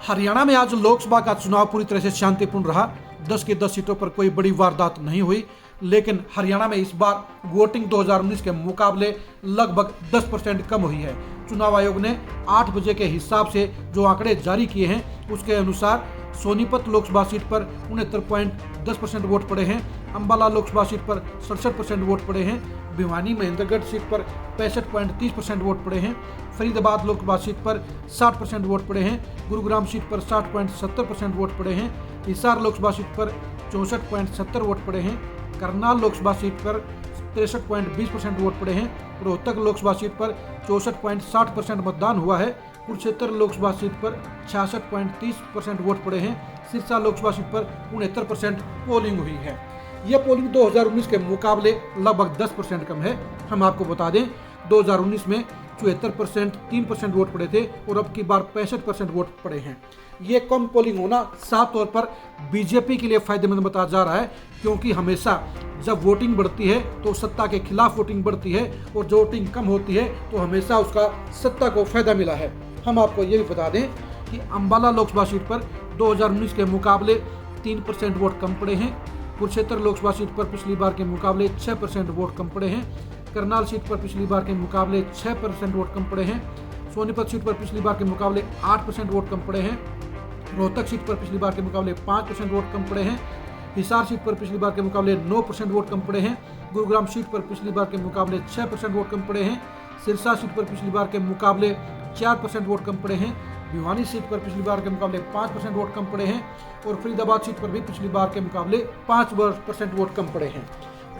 हरियाणा में आज लोकसभा का चुनाव पूरी तरह से शांतिपूर्ण रहा। 10 की 10 सीटों पर कोई बड़ी वारदात नहीं हुई, लेकिन हरियाणा में इस बार वोटिंग 2019 के मुकाबले लगभग 10% कम हुई है। चुनाव आयोग ने 8 बजे के हिसाब से जो आंकड़े जारी किए हैं उसके अनुसार सोनीपत लोकसभा सीट पर 69.10% वोट पड़े हैं, अंबाला लोकसभा सीट पर 67% वोट पड़े हैं, भिवानी महेंद्रगढ़ सीट पर 65.30% वोट पड़े हैं, फरीदाबाद लोकसभा सीट पर 60% वोट पड़े हैं, गुरुग्राम सीट पर 60.70% वोट पड़े हैं, हिसार लोकसभा सीट पर 64.70 वोट पड़े हैं, करनाल लोकसभा सीट पर 63.20% वोट पड़े हैं, रोहतक लोकसभा सीट पर 64.60% मतदान हुआ है, कुरुक्षेत्र लोकसभा सीट पर 66.30% वोट पड़े हैं, सिरसा लोकसभा सीट पर 69% पोलिंग हुई है। यह पोलिंग 2019 के मुकाबले लगभग 10% कम है। हम आपको बता दें 2019 में 74% 3% वोट पड़े थे और अब की बार 65% वोट पड़े हैं। ये कम पोलिंग होना साफ तौर पर बीजेपी के लिए फायदेमंद बताया जा रहा है, क्योंकि हमेशा जब वोटिंग बढ़ती है तो सत्ता के खिलाफ वोटिंग बढ़ती है और जो वोटिंग कम होती है तो हमेशा उसका सत्ता को फायदा मिला है। हम आपको ये भी बता दें कि अंबाला लोकसभा सीट पर 2019 के मुकाबले 3% वोट कम पड़े हैं, कुरुक्षेत्र लोकसभा सीट पर पिछली बार के मुकाबले 6% वोट कम पड़े हैं, करनाल सीट पर पिछली बार के मुकाबले 6% वोट कम पड़े हैं, सोनीपत सीट पर पिछली बार के मुकाबले 8% वोट कम पड़े हैं, रोहतक सीट पर पिछली बार के मुकाबले 5% वोट कम पड़े हैं, हिसार सीट पर पिछली बार के मुकाबले 9% वोट कम पड़े हैं, गुरुग्राम सीट पर पिछली बार के मुकाबले 6% वोट कम पड़े हैं, सिरसा सीट पर पिछली बार के मुकाबले 4% वोट कम पड़े हैं, भिवानी सीट पर पिछली बार के मुकाबले 5% वोट कम पड़े हैं और फरीदाबाद सीट पर भी पिछली बार के मुकाबले 5% वोट कम पड़े हैं।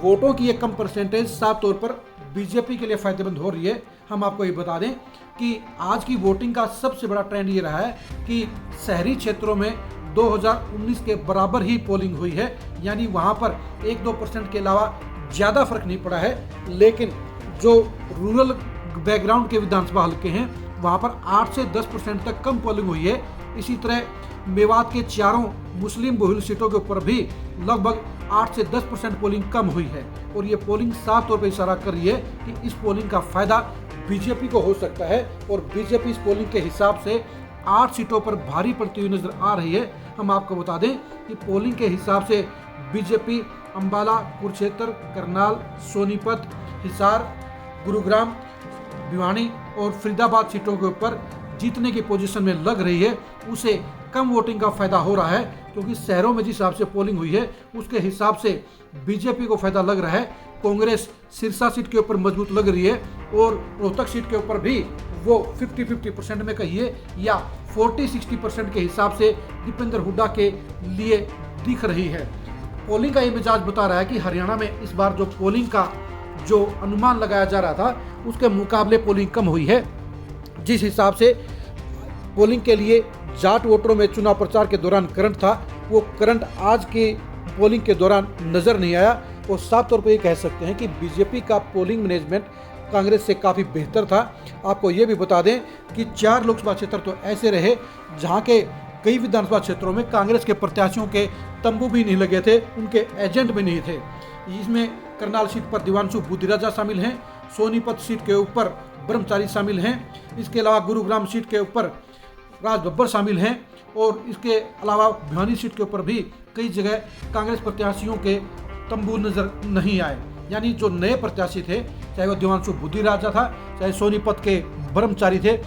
वोटों की ये कम परसेंटेज साफ तौर पर बीजेपी के लिए फायदेमंद हो रही है। हम आपको ये बता दें कि आज की वोटिंग का सबसे बड़ा ट्रेंड ये रहा है कि शहरी क्षेत्रों में 2019 के बराबर ही पोलिंग हुई है, यानी वहाँ पर 1-2% के अलावा ज़्यादा फर्क नहीं पड़ा है। लेकिन जो रूरल बैकग्राउंड के विधानसभा हल्के हैं वहाँ पर 8 से 10% तक कम पोलिंग हुई है। इसी तरह मेवात के चारों मुस्लिम बहुल सीटों के ऊपर भी लगभग 8 से 10% पोलिंग कम हुई है और ये पोलिंग साफ तौर पर इशारा कर रही है कि इस पोलिंग का फायदा बीजेपी को हो सकता है और बीजेपी इस पोलिंग के हिसाब से 8 सीटों पर भारी पड़ती हुई नजर आ रही है। हम आपको बता दें कि पोलिंग के हिसाब से बीजेपी अंबाला, कुरुक्षेत्र, करनाल, सोनीपत, हिसार, गुरुग्राम, भिवानी और फरीदाबाद सीटों के ऊपर जीतने की पोजीशन में लग रही है। उसे कम वोटिंग का फायदा हो रहा है, क्योंकि शहरों में जिस हिसाब से पोलिंग हुई है उसके हिसाब से बीजेपी को फायदा लग रहा है। कांग्रेस सिरसा सीट के ऊपर मजबूत लग रही है और रोहतक सीट के ऊपर भी वो 50-50% में कहिए या 40-60% के हिसाब से दीपेंद्र हुड्डा के लिए दिख रही है। पोलिंग का ये मिजाज बता रहा है कि हरियाणा में इस बार जो पोलिंग का जो अनुमान लगाया जा रहा था उसके मुकाबले पोलिंग कम हुई है। जिस हिसाब से पोलिंग के लिए जाट वोटरों में चुनाव प्रचार के दौरान करंट था, वो करंट आज की पोलिंग के दौरान नजर नहीं आया और साफ तौर पर ये कह सकते हैं कि बीजेपी का पोलिंग मैनेजमेंट कांग्रेस से काफ़ी बेहतर था। आपको ये भी बता दें कि 4 लोकसभा क्षेत्र तो ऐसे रहे जहाँ के कई विधानसभा क्षेत्रों में कांग्रेस के प्रत्याशियों के तंबू भी नहीं लगे थे, उनके एजेंट भी नहीं थे। इसमें करनाल सीट पर दिवांशु बुद्धिराजा शामिल हैं, सोनीपत सीट के ऊपर ब्रह्मचारी शामिल हैं, इसके अलावा गुरुग्राम सीट के ऊपर राज बब्बर शामिल हैं और इसके अलावा भिवानी सीट के ऊपर भी कई जगह कांग्रेस प्रत्याशियों के तंबू नजर नहीं आए। यानी जो नए प्रत्याशी थे, चाहे वो दिवांशु बुद्धिराजा था, चाहे सोनीपत के ब्रह्मचारी थे,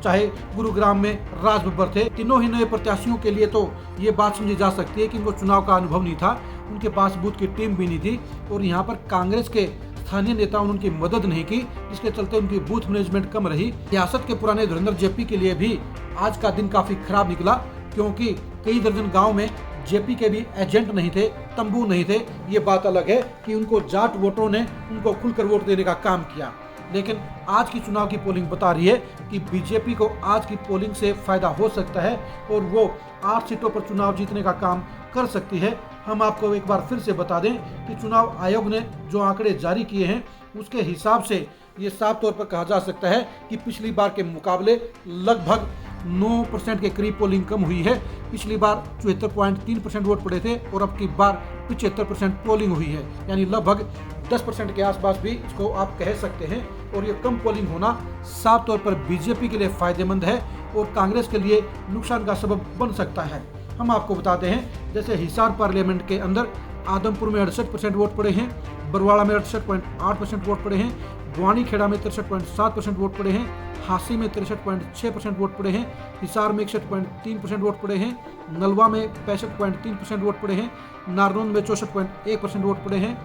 चाहे गुरुग्राम में राज बब्बर थे, तीनों ही नए प्रत्याशियों के लिए तो ये बात समझी जा सकती है कि इनको चुनाव का अनुभव नहीं था, उनके पास बूथ की टीम भी नहीं थी और यहाँ पर कांग्रेस के स्थानीय नेताओं ने उनकी मदद नहीं की, जिसके चलते उनकी बूथ मैनेजमेंट कम रही। सियासत के पुराने धुरंधर जेपी के लिए भी आज का दिन काफी खराब निकला, क्योंकि कई दर्जन गाँव में जेपी के भी एजेंट नहीं थे, तंबू नहीं थे। ये बात अलग है कि उनको जाट वोटरों ने उनको खुलकर वोट देने का काम किया, लेकिन आज की चुनाव की पोलिंग बता रही है कि बीजेपी को आज की पोलिंग से फायदा हो सकता है और वो 8 सीटों पर चुनाव जीतने का काम कर सकती है। हम आपको एक बार फिर से बता दें कि चुनाव आयोग ने जो आंकड़े जारी किए हैं उसके हिसाब से ये साफ तौर पर कहा जा सकता है कि पिछली बार के मुकाबले लगभग 9% के करीब पोलिंग कम हुई है। पिछली बार 74.3% वोट पड़े थे और अब की बार 75% पोलिंग हुई है, यानी लगभग 10% के आसपास भी इसको आप कह सकते हैं। और ये कम पोलिंग होना साफ तौर पर बीजेपी के लिए फायदेमंद है, और कांग्रेस के लिए नुकसान का सबब बन सकता है। हम आपको बताते हैं, जैसे हिसार पार्लियामेंट के अंदर आदमपुर में 68% वोट पड़े हैं, बरवाड़ा में 68.8% वोट पड़े हैं, बुआनी खेड़ा में 63.7% वोट पड़े हैं, हांसी में 63.6% वोट पड़े हैं, हिसार में 61.3% वोट पड़े हैं, नलवा में 65.3% वोट पड़े हैं, नारनौंद में 64.1% वोट पड़े हैं,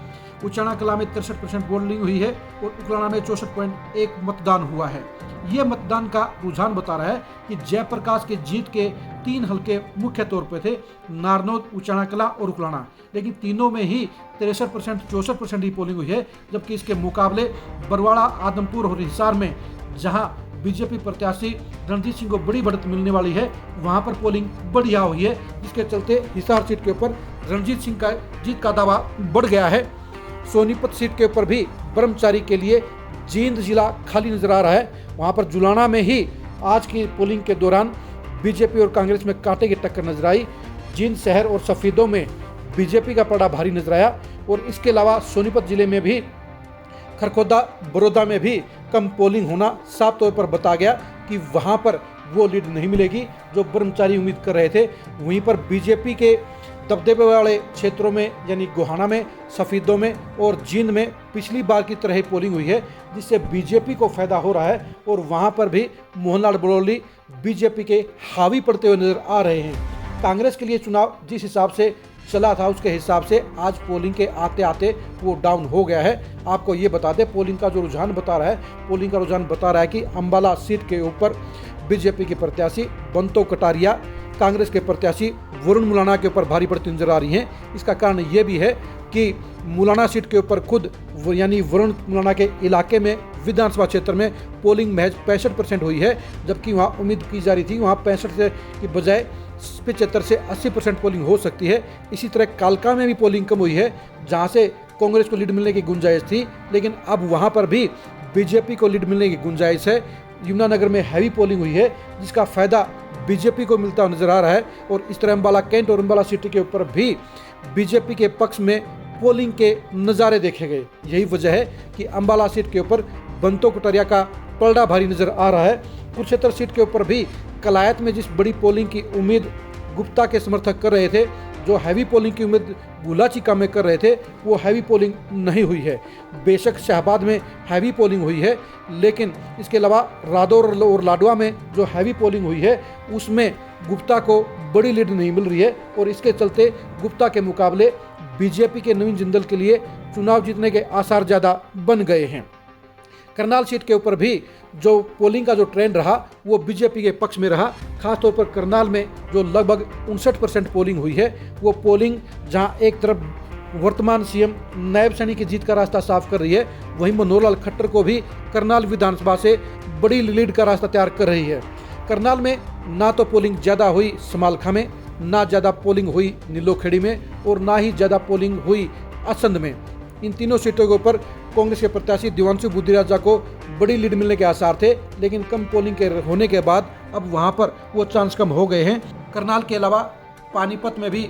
उचाना कला में 63% वोटिंग हुई है और उकलाना में 64.1 मतदान हुआ है। यह मतदान का रुझान बता रहा है कि जयप्रकाश के जीत के 3 हलके मुख्य तौर पर थे, नारनौंद, उचाना कला और उकलाना, लेकिन तीनों में ही 63% 64% ही पोलिंग हुई है, जबकि इसके मुकाबले बरवाड़ा, आदमपुर और हिसार में जहां बीजेपी प्रत्याशी रणजीत सिंह को बड़ी बढ़त मिलने वाली है, वहां पर पोलिंग बढ़िया हुई है, जिसके चलते हिसार सीट के ऊपर रणजीत सिंह का जीत का दावा बढ़ गया है। सोनीपत सीट के ऊपर भी ब्रह्मचारी के लिए जींद जिला खाली नजर आ रहा है। वहां पर जुलाना में ही आज की पोलिंग के दौरान बीजेपी और कांग्रेस में कांटे की टक्कर नजर आई। जींद शहर और सफेदों में बीजेपी का पड़ा भारी नजर आया और इसके अलावा सोनीपत जिले में भी, खरखोदा, बड़ौदा में भी कम पोलिंग होना साफ तौर पर बता गया कि वहां पर वो लीड नहीं मिलेगी जो ब्रह्मचारी उम्मीद कर रहे थे। वहीं पर बीजेपी के दबदबे वाले क्षेत्रों में यानी गोहाना में, सफेदों में और जींद में पिछली बार की तरह ही पोलिंग हुई है, जिससे बीजेपी को फायदा हो रहा है और वहां पर भी मोहनलाल बड़ौली बीजेपी के हावी पड़ते हुए नजर आ रहे हैं। कांग्रेस के लिए चुनाव जिस हिसाब से चला था उसके हिसाब से आज पोलिंग के आते आते वो डाउन हो गया है। आपको ये बता दें, पोलिंग का जो रुझान बता रहा है, पोलिंग का रुझान बता रहा है कि अंबाला सीट के ऊपर बीजेपी के प्रत्याशी बंतो कटारिया कांग्रेस के प्रत्याशी वरुण मुलाना के ऊपर भारी पड़ती नजर आ रही हैं। इसका कारण ये भी है कि मुलाना सीट के ऊपर खुद यानी वरुण मुलाना के इलाके में विधानसभा क्षेत्र में पोलिंग महज 65% हुई है, जबकि वहाँ उम्मीद की जा रही थी वहाँ 65 से की बजाय 75 से 80% पोलिंग हो सकती है। इसी तरह कालका में भी पोलिंग कम हुई है, जहाँ से कांग्रेस को लीड मिलने की गुंजाइश थी, लेकिन अब वहाँ पर भी बीजेपी को लीड मिलने की गुंजाइश है। यमुनानगर में हैवी पोलिंग हुई है, जिसका फायदा बीजेपी को मिलता नजर आ रहा है और इस तरह अंबाला कैंट और अंबाला सिटी के ऊपर भी बीजेपी के पक्ष में पोलिंग के नज़ारे देखे गए। यही वजह है कि अंबाला सीट के ऊपर बंतो कटारिया का पलड़ा भारी नजर आ रहा है। कुरुक्षेत्र सीट के ऊपर भी कलायत में जिस बड़ी पोलिंग की उम्मीद गुप्ता के समर्थक कर रहे थे, जो हैवी पोलिंग की उम्मीद गुलाचिका में कर रहे थे, वो हैवी पोलिंग नहीं हुई है। बेशक शाहबाद में हैवी पोलिंग हुई है, लेकिन इसके अलावा रादौर और लाडवा में जो हैवी पोलिंग हुई है उसमें गुप्ता को बड़ी लीड नहीं मिल रही है और इसके चलते गुप्ता के मुकाबले बीजेपी के नवीन जिंदल के लिए चुनाव जीतने के आसार ज़्यादा बन गए हैं। करनाल सीट के ऊपर भी जो पोलिंग का जो ट्रेंड रहा वो बीजेपी के पक्ष में रहा। खासतौर पर करनाल में जो लगभग 59% पोलिंग हुई है, वो पोलिंग जहां एक तरफ वर्तमान सीएम नायब सैनी की जीत का रास्ता साफ कर रही है, वहीं मनोहर लाल खट्टर को भी करनाल विधानसभा से बड़ी लीड का रास्ता तैयार कर रही है। करनाल में ना तो पोलिंग ज़्यादा हुई समालखा में, ना ज़्यादा पोलिंग हुई नीलोखेड़ी में और ना ही ज़्यादा पोलिंग हुई असंध में। इन तीनों सीटों के ऊपर कांग्रेस के प्रत्याशी दिवांशु बुद्धिराजा को बड़ी लीड मिलने के आसार थे, लेकिन कम पोलिंग के होने के बाद अब वहां पर वो चांस कम हो गए हैं। करनाल के अलावा पानीपत में भी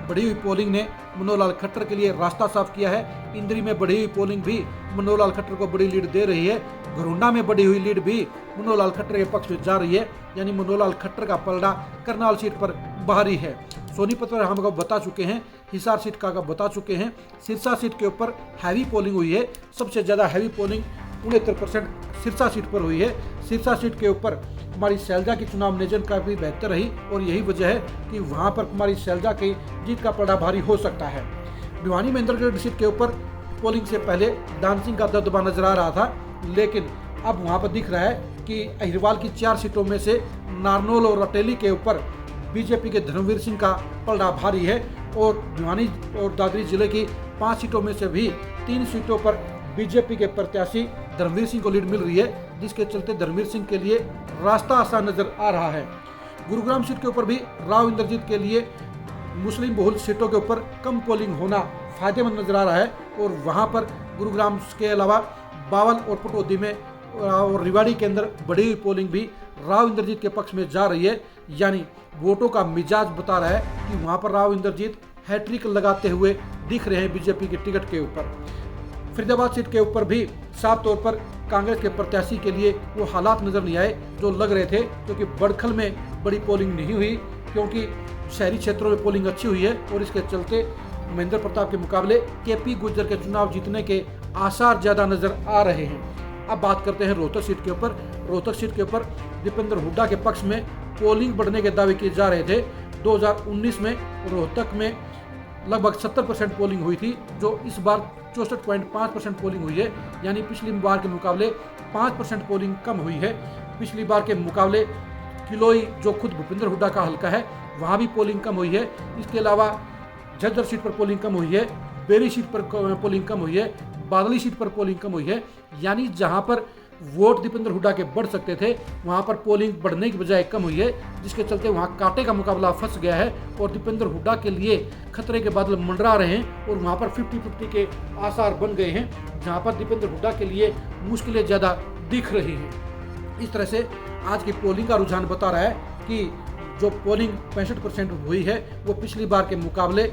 बढ़ी हुई पोलिंग ने मनोहर लाल खट्टर के लिए रास्ता साफ किया है। इंद्री में बढ़ी हुई पोलिंग भी मनोहर लाल खट्टर को बड़ी लीड दे रही है। घरोंडा में बढ़ी हुई लीड भी मनोहर लाल खट्टर के पक्ष में जा रही है, यानी मनोहर लाल खट्टर का पलड़ा करनाल सीट पर भारी है। सोनीपत पर हम आपको बता चुके हैं, हिसार सीट का बता चुके हैं। सिरसा सीट के ऊपर हैवी पोलिंग हुई है। सबसे ज़्यादा हैवी पोलिंग 69% सिरसा सीट पर हुई है। सिरसा सीट के ऊपर कुमारी शैलजा की चुनाव मैनेजमेंट काफ़ी बेहतर रही और यही वजह है कि वहां पर कुमारी शैलजा की जीत का पलड़ा भारी हो सकता है। भिवानी महेंद्रगढ़ सीट के ऊपर पोलिंग से पहले डांसिंग का दबदबा नजर आ रहा था, लेकिन अब वहां पर दिख रहा है कि अहिरवाल की 4 सीटों में से नारनौल और अटेली के ऊपर बीजेपी के धर्मवीर सिंह का पलड़ा भारी है और भिवानी और दादरी जिले की 5 सीटों में से भी 3 सीटों पर बीजेपी के प्रत्याशी धर्मवीर सिंह को लीड मिल रही है, जिसके चलते धर्मवीर सिंह के लिए रास्ता आसान नजर आ रहा है। गुरुग्राम सीट के ऊपर भी राव इंद्रजीत के लिए मुस्लिम बहुल सीटों के ऊपर कम पोलिंग होना फायदेमंद नजर आ रहा है और वहां पर गुरुग्राम के अलावा बावल और पटौदी में और रिवाड़ी के अंदर बढ़ी हुई पोलिंग भी राव इंद्रजीत के पक्ष में जा रही है, यानी वोटों का मिजाज बता रहा है कि वहां पर राव इंद्रजीत हैट्रिक लगाते हुए दिख रहे हैं बीजेपी के टिकट के ऊपर। फरीदाबाद सीट के ऊपर भी साफ तौर पर कांग्रेस के प्रत्याशी के लिए वो हालात नजर नहीं आए जो लग रहे थे, क्योंकि बड़खल में बड़ी पोलिंग नहीं हुई, क्योंकि शहरी क्षेत्रों में पोलिंग अच्छी हुई है और इसके चलते महेंद्र प्रताप के मुकाबले केपी गुर्जर के चुनाव जीतने के आसार ज्यादा नजर आ रहे हैं। अब बात करते हैं रोहतक सीट के ऊपर। रोहतक सीट के ऊपर दीपेंद्र हुड्डा के पक्ष में पोलिंग बढ़ने के दावे किए जा रहे थे। 2019 में रोहतक में लगभग 70% पोलिंग हुई थी, जो इस बार 64.5% पोलिंग हुई है, यानी पिछली बार के मुकाबले 5% पोलिंग कम हुई है। पिछली बार के मुकाबले किलोई, जो खुद भूपेंद्र हुड्डा का हल्का है, वहाँ भी पोलिंग कम हुई है। इसके अलावा झज्जर सीट पर पोलिंग कम हुई है, बेरी सीट पर पोलिंग कम हुई है, बादली सीट पर पोलिंग कम हुई है। यानी जहाँ पर वोट दीपेंद्र हुड्डा के बढ़ सकते थे, वहाँ पर पोलिंग बढ़ने की बजाय कम हुई है, जिसके चलते वहाँ कांटे का मुकाबला फंस गया है और दीपेंद्र हुड्डा के लिए खतरे के बादल मंडरा रहे हैं और वहाँ पर 50-50 के आसार बन गए हैं, जहाँ पर दीपेंद्र हुड्डा के लिए मुश्किलें ज़्यादा दिख रही हैं। इस तरह से आज की पोलिंग का रुझान बता रहा है कि जो पोलिंग 65% हुई है, वो पिछली बार के मुकाबले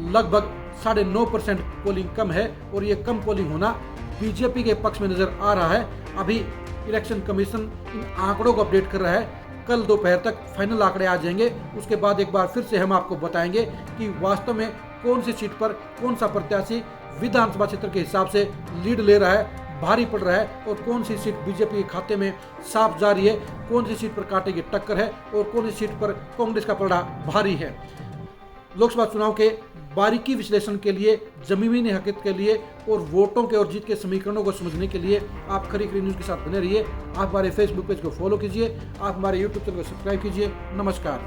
लगभग 9.5% पोलिंग कम है और ये कम पोलिंग होना बीजेपी के पक्ष में नजर आ रहा है। अभी इलेक्शन कमीशन इन आंकड़ों को अपडेट कर रहा है। कल दोपहर तक फाइनल आंकड़े आ जाएंगे। उसके बाद एक बार फिर से हम आपको बताएंगे कि वास्तव में कौन सी सीट पर कौन सा प्रत्याशी विधानसभा क्षेत्र के हिसाब से लीड ले रहा है, भारी पड़ रहा है, और कौन सी सीट बीजेपी के खाते में साफ जा रही है, कौन सी सीट पर कांटे की टक्कर है और कौन सी सीट पर कांग्रेस का पलड़ा भारी है। लोकसभा चुनाव के बारीकी विश्लेषण के लिए, जमीनी हकीकत के लिए और वोटों के और जीत के समीकरणों को समझने के लिए आप खरी खरी न्यूज़ के साथ बने रहिए। आप हमारे फेसबुक पेज को फॉलो कीजिए, आप हमारे यूट्यूब चैनल को सब्सक्राइब कीजिए। नमस्कार।